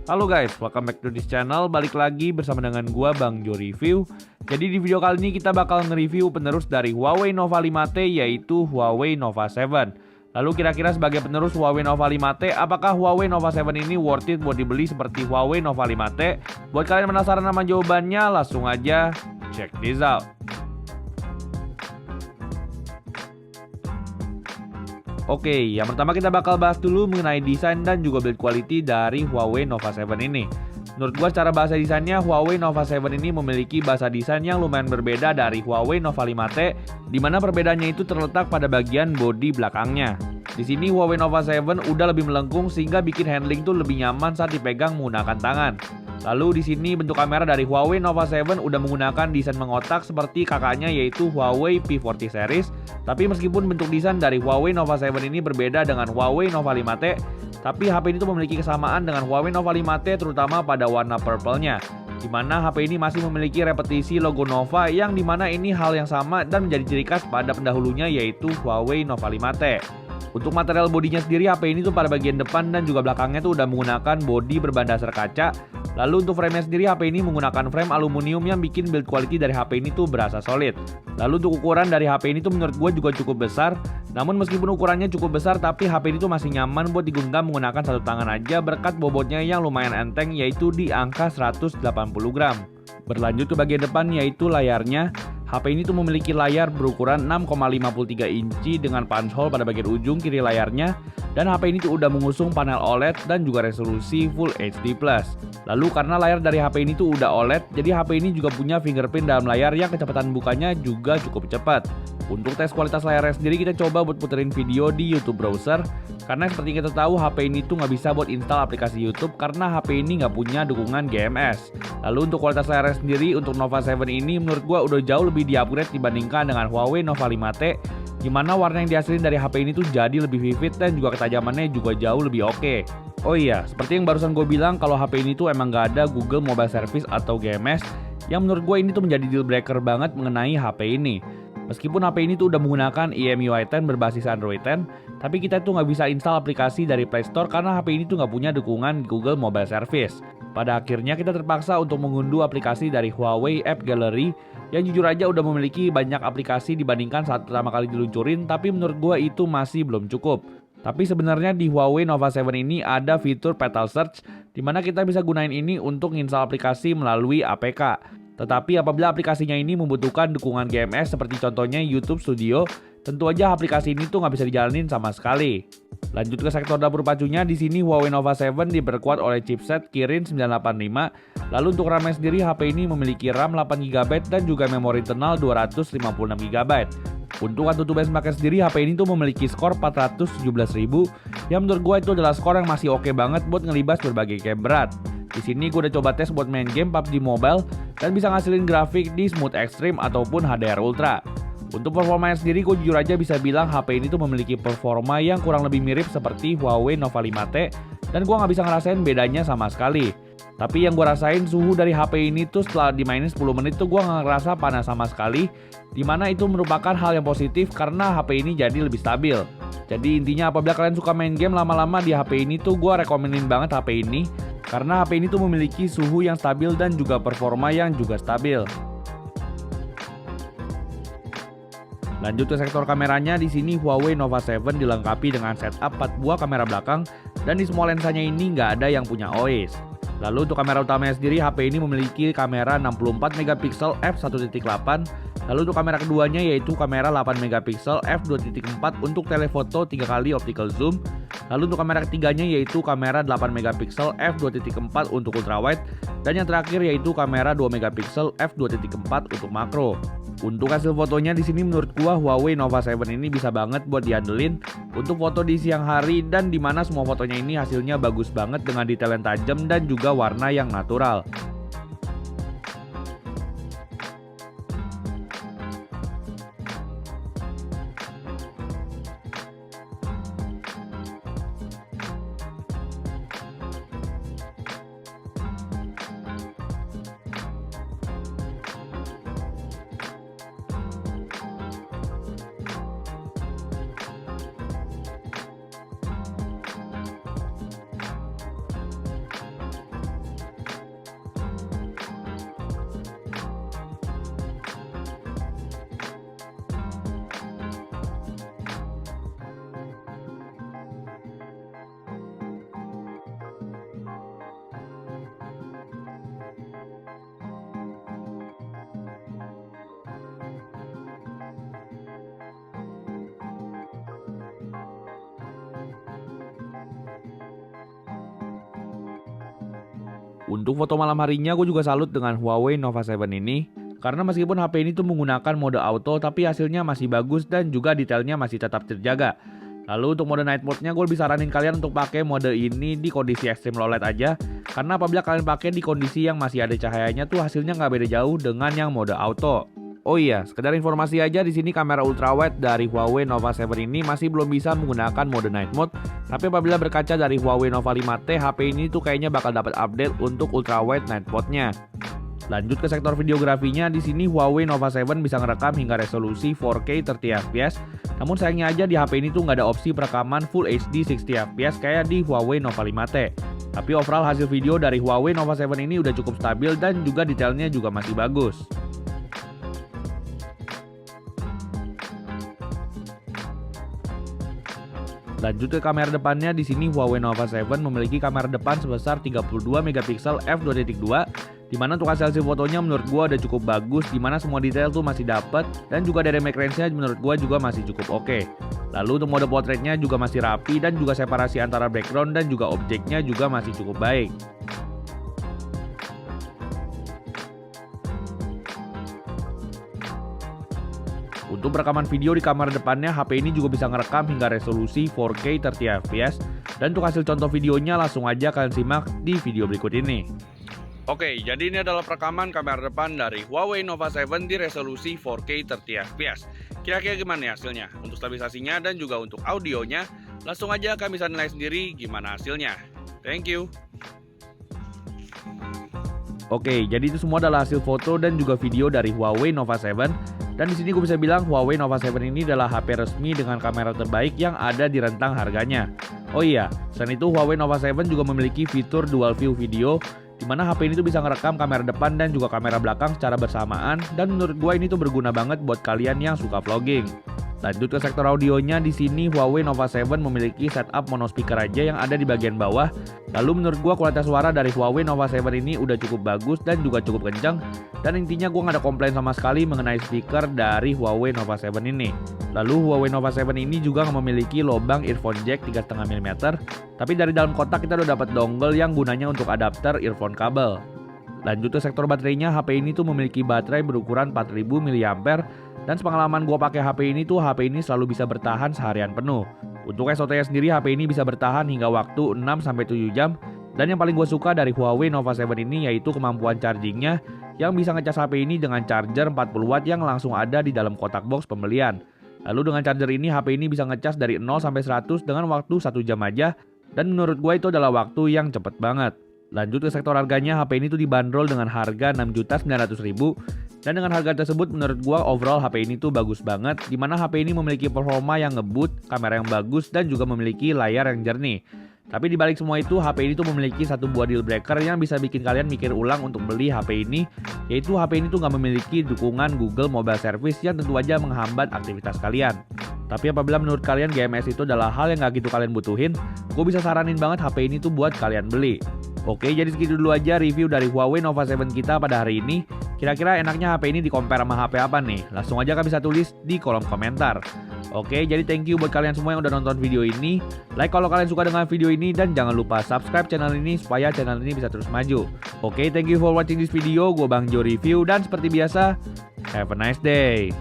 Halo guys, welcome back to this channel. Balik lagi bersama dengan gua Bang Jo Review. Jadi di video kali ini kita bakal nge-review penerus dari Huawei Nova 5T, yaitu Huawei Nova 7. Lalu kira-kira sebagai penerus Huawei Nova 5T, apakah Huawei Nova 7 ini worth it buat dibeli seperti Huawei Nova 5T? Buat kalian penasaran sama jawabannya, langsung aja check this out. Oke, yang pertama kita bakal bahas dulu mengenai desain dan juga build quality dari Huawei Nova 7 ini. Menurut gua secara bahasa desainnya, Huawei Nova 7 ini memiliki bahasa desain yang lumayan berbeda dari Huawei Nova 5T, di mana perbedaannya itu terletak pada bagian bodi belakangnya. Di sini Huawei Nova 7 udah lebih melengkung sehingga bikin handling tuh lebih nyaman saat dipegang menggunakan tangan. Lalu di sini bentuk kamera dari Huawei Nova 7 udah menggunakan desain mengotak seperti kakaknya, yaitu Huawei P40 series. Tapi meskipun bentuk desain dari Huawei Nova 7 ini berbeda dengan Huawei Nova 5T, tapi HP ini tuh memiliki kesamaan dengan Huawei Nova 5T terutama pada warna purple-nya. Dimana HP ini masih memiliki repetisi logo Nova yang dimana ini hal yang sama dan menjadi ciri khas pada pendahulunya, yaitu Huawei Nova 5T. Untuk material bodinya sendiri, HP ini tuh pada bagian depan dan juga belakangnya tuh udah menggunakan bodi berbahan dasar kaca. Lalu untuk frame-nya sendiri, HP ini menggunakan frame aluminium yang bikin build quality dari HP ini tuh berasa solid. Lalu untuk ukuran dari HP ini tuh menurut gue juga cukup besar. Namun meskipun ukurannya cukup besar, tapi HP ini tuh masih nyaman buat digenggam menggunakan satu tangan aja berkat bobotnya yang lumayan enteng, yaitu di angka 180 gram. Berlanjut ke bagian depan, yaitu layarnya. HP ini tuh memiliki layar berukuran 6,53 inci dengan punch hole pada bagian ujung kiri layarnya, dan HP ini tuh udah mengusung panel OLED dan juga resolusi Full HD+. Lalu karena layar dari HP ini tuh udah OLED, jadi HP ini juga punya fingerprint dalam layar yang kecepatan bukanya juga cukup cepat. Untuk tes kualitas layarnya sendiri, kita coba buat puterin video di YouTube browser. Karena seperti kita tahu, HP ini tuh nggak bisa buat install aplikasi YouTube karena HP ini nggak punya dukungan GMS. Lalu untuk kualitas layarnya sendiri, untuk Nova 7 ini menurut gua udah jauh lebih di-upgrade dibandingkan dengan Huawei Nova 5T, dimana warna yang dihasilin dari HP ini tuh jadi lebih vivid dan juga ketajamannya juga jauh lebih oke. Oh iya, seperti yang barusan gue bilang, kalau HP ini tuh emang nggak ada Google Mobile Service atau GMS, yang menurut gue ini tuh menjadi deal breaker banget mengenai HP ini. Meskipun HP ini tuh udah menggunakan EMUI 10 berbasis Android 10, tapi kita tuh nggak bisa install aplikasi dari Play Store karena HP ini tuh nggak punya dukungan Google Mobile Service. Pada akhirnya kita terpaksa untuk mengunduh aplikasi dari Huawei App Gallery, yang jujur aja udah memiliki banyak aplikasi dibandingkan saat pertama kali diluncurin, tapi menurut gue itu masih belum cukup. Tapi sebenarnya di Huawei Nova 7 ini ada fitur Petal Search, di mana kita bisa gunain ini untuk install aplikasi melalui APK. Tetapi apabila aplikasinya ini membutuhkan dukungan GMS seperti contohnya YouTube Studio, tentu aja aplikasi ini tuh nggak bisa dijalanin sama sekali. Lanjut ke sektor dapur pacunya, di sini Huawei Nova 7 diperkuat oleh chipset Kirin 985. Lalu untuk RAM sendiri, HP ini memiliki RAM 8GB dan juga memori internal 256GB. Untuk AnTuTu benchmark sendiri, HP ini tuh memiliki skor 417.000, yang menurut gue itu adalah skor yang masih oke banget buat ngelibas berbagai game berat. Di sini gue udah coba tes buat main game PUBG Mobile dan bisa ngasilin grafik di Smooth Extreme ataupun HDR Ultra. Untuk performanya sendiri, gue jujur aja bisa bilang HP ini tuh memiliki performa yang kurang lebih mirip seperti Huawei Nova 5T, dan gue nggak bisa ngerasain bedanya sama sekali. Tapi yang gue rasain, suhu dari HP ini tuh setelah dimainin 10 menit tuh gue nggak ngerasa panas sama sekali, dimana itu merupakan hal yang positif karena HP ini jadi lebih stabil. Jadi intinya apabila kalian suka main game lama-lama di HP ini tuh gue rekomenin banget HP ini, karena HP ini tuh memiliki suhu yang stabil dan juga performa yang juga stabil. Lanjut ke sektor kameranya, di sini Huawei Nova 7 dilengkapi dengan setup 4 buah kamera belakang, dan di semua lensanya ini nggak ada yang punya OIS. Lalu untuk kamera utamanya sendiri, HP ini memiliki kamera 64MP f1.8. Lalu untuk kamera keduanya yaitu kamera 8MP f2.4 untuk telefoto 3 kali optical zoom. Lalu untuk kamera ketiganya yaitu kamera 8MP f2.4 untuk ultrawide, dan yang terakhir yaitu kamera 2MP f2.4 untuk makro. Untuk hasil fotonya di sini menurut gua Huawei Nova 7 ini bisa banget buat diandelin untuk foto di siang hari, dan dimana semua fotonya ini hasilnya bagus banget dengan detail yang tajam dan juga warna yang natural. Untuk foto malam harinya gue juga salut dengan Huawei Nova 7 ini. Karena meskipun HP ini tuh menggunakan mode auto tapi hasilnya masih bagus dan juga detailnya masih tetap terjaga. Lalu untuk mode night mode-nya gue lebih saranin kalian untuk pakai mode ini di kondisi extreme low light aja. Karena apabila kalian pakai di kondisi yang masih ada cahayanya tuh hasilnya nggak beda jauh dengan yang mode auto. Oh iya, sekedar informasi aja di sini kamera ultrawide dari Huawei Nova 7 ini masih belum bisa menggunakan mode night mode. Tapi apabila berkaca dari Huawei Nova 5T, HP ini tuh kayaknya bakal dapat update untuk ultrawide night mode-nya. Lanjut ke sektor videografinya, di sini Huawei Nova 7 bisa ngerekam hingga resolusi 4K 30fps. Namun sayangnya aja di HP ini tuh nggak ada opsi perekaman Full HD 60fps kayak di Huawei Nova 5T. Tapi overall hasil video dari Huawei Nova 7 ini udah cukup stabil dan juga detailnya juga masih bagus. Lanjut ke kamera depannya, di sini Huawei Nova 7 memiliki kamera depan sebesar 32 megapiksel f2.2, di mana untuk hasil fotonya menurut gua udah cukup bagus, di mana semua detail tuh masih dapet dan juga dynamic range-nya menurut gua juga masih cukup oke. Lalu untuk mode portraitnya juga masih rapi dan juga separasi antara background dan juga objeknya juga masih cukup baik. Untuk rekaman video di kamera depannya, HP ini juga bisa ngerekam hingga resolusi 4K 30fps. Dan untuk hasil contoh videonya langsung aja kalian simak di video berikut ini. Oke, jadi ini adalah perekaman kamera depan dari Huawei Nova 7 di resolusi 4K 30fps. Kira-kira gimana ya hasilnya? Untuk stabilisasinya dan juga untuk audionya, langsung aja kalian bisa nilai sendiri gimana hasilnya. Thank you. Oke, jadi itu semua adalah hasil foto dan juga video dari Huawei Nova 7. Dan di sini gue bisa bilang Huawei Nova 7 ini adalah HP resmi dengan kamera terbaik yang ada di rentang harganya. Oh iya, selain itu Huawei Nova 7 juga memiliki fitur dual view video, di mana HP ini tuh bisa ngerekam kamera depan dan juga kamera belakang secara bersamaan, dan menurut gue ini tuh berguna banget buat kalian yang suka vlogging. Lanjut ke sektor audionya, di sini Huawei Nova 7 memiliki setup mono speaker aja yang ada di bagian bawah. Lalu menurut gua kualitas suara dari Huawei Nova 7 ini udah cukup bagus dan juga cukup kencang. Dan intinya gua nggak ada komplain sama sekali mengenai speaker dari Huawei Nova 7 ini. Lalu Huawei Nova 7 ini juga memiliki lubang earphone jack 3,5 mm. Tapi dari dalam kotak kita udah dapat dongle yang gunanya untuk adapter earphone kabel. Lanjut ke sektor baterainya, HP ini tuh memiliki baterai berukuran 4000 mAh. Dan sepengalaman gue pakai HP ini tuh HP ini selalu bisa bertahan seharian penuh. Untuk SOT-nya sendiri HP ini bisa bertahan hingga waktu 6-7 jam. Dan yang paling gue suka dari Huawei Nova 7 ini yaitu kemampuan chargingnya yang bisa ngecas HP ini dengan charger 40 watt yang langsung ada di dalam kotak box pembelian. Lalu dengan charger ini HP ini bisa ngecas dari 0-100 dengan waktu 1 jam aja. Dan menurut gue itu adalah waktu yang cepet banget. Lanjut ke sektor harganya, HP ini tuh dibanderol dengan harga 6.900.000. Dan dengan harga tersebut menurut gua overall HP ini tuh bagus banget, dimana HP ini memiliki performa yang ngebut, kamera yang bagus, dan juga memiliki layar yang jernih. Tapi dibalik semua itu, HP ini tuh memiliki satu buah deal breaker yang bisa bikin kalian mikir ulang untuk beli HP ini, yaitu HP ini tuh nggak memiliki dukungan Google Mobile Service yang tentu aja menghambat aktivitas kalian. Tapi apabila menurut kalian GMS itu adalah hal yang nggak gitu kalian butuhin, gue bisa saranin banget HP ini tuh buat kalian beli. Oke, jadi segitu dulu aja review dari Huawei Nova 7 kita pada hari ini. Kira-kira enaknya HP ini di-compare sama HP apa nih? Langsung aja kalian bisa tulis di kolom komentar. Oke, jadi thank you buat kalian semua yang udah nonton video ini. Like kalau kalian suka dengan video ini dan jangan lupa subscribe channel ini supaya channel ini bisa terus maju. Oke, thank you for watching this video. Gue Bang Jo Review dan seperti biasa, have a nice day.